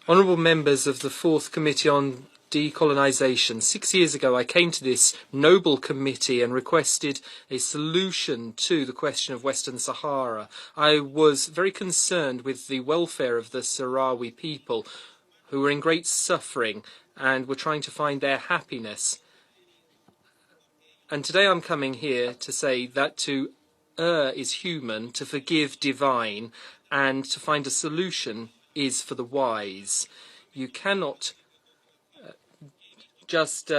Honourable members of the Fourth Committee on Decolonisation, 6 years ago I came to this noble committee and requested a solution to the question of Western Sahara. I was very concerned with the welfare of the Sahrawi people who were in great suffering and were trying to find their happiness. And today I'm coming here to say that to err is human, to forgive divine, and to find a solution is for the wise. You cannot just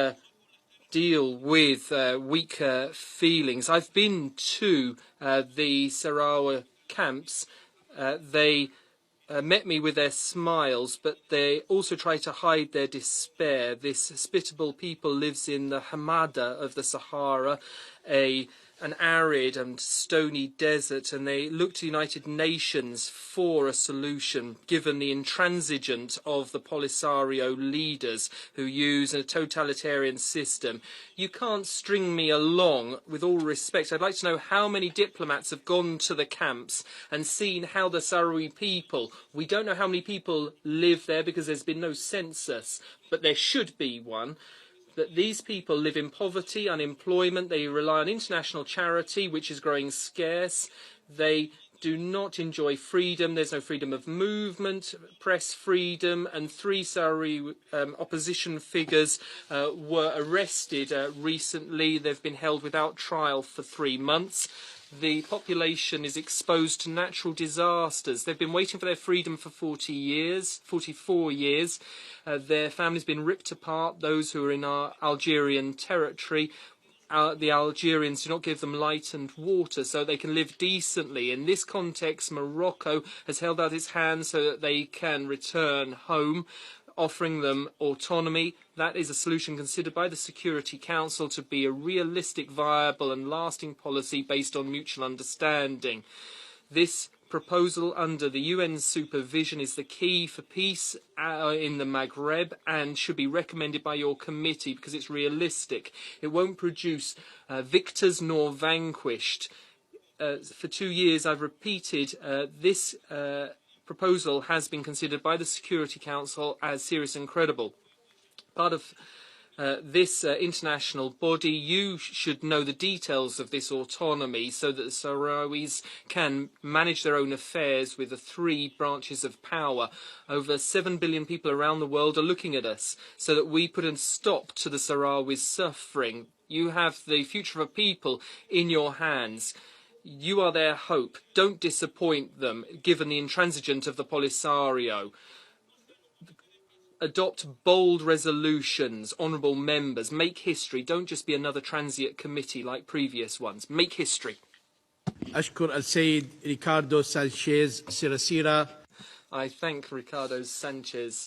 deal with weaker feelings. I've been to the Sahrawi camps. They met me with their smiles, but they also try to hide their despair. This hospitable people lives in the Hamada of the Sahara, an arid and stony desert, and they look to the United Nations for a solution, given the intransigence of the Polisario leaders who use a totalitarian system. You can't string me along, with all respect. I'd like to know how many diplomats have gone to the camps and seen how the Sahrawi people, we don't know how many people live there because there's been no census, but there should be one. That these people live in poverty, unemployment, they rely on international charity, which is growing scarce. They do not enjoy freedom. There's no freedom of movement, press freedom, and 3 Sahrawi opposition figures were arrested recently. They've been held without trial for 3 months. The population is exposed to natural disasters. They've been waiting for their freedom for 44 years. Their family's been ripped apart, those who are in our Algerian territory. The Algerians do not give them light and water so they can live decently. In this context, Morocco has held out its hand so that they can return home, offering them autonomy. That is a solution considered by the Security Council to be a realistic, viable and lasting policy based on mutual understanding. This proposal under the UN supervision is the key for peace in the Maghreb and should be recommended by your committee because it's realistic. It won't produce victors nor vanquished. For 2 years I've repeated this proposal has been considered by the Security Council as serious and credible. Part of this international body, you should know the details of this autonomy so that the Sahrawis can manage their own affairs with the 3 branches of power. Over 7 billion people around the world are looking at us so that we put a stop to the Sahrawis' suffering. You have the future of a people in your hands. You are their hope. Don't disappoint them, given the intransigence of the Polisario. Adopt bold resolutions, honourable members. Make history. Don't just be another transient committee like previous ones. Make history. أشكر السيد ريكاردو سانشيز سيراسيرا. I thank Ricardo Sanchez.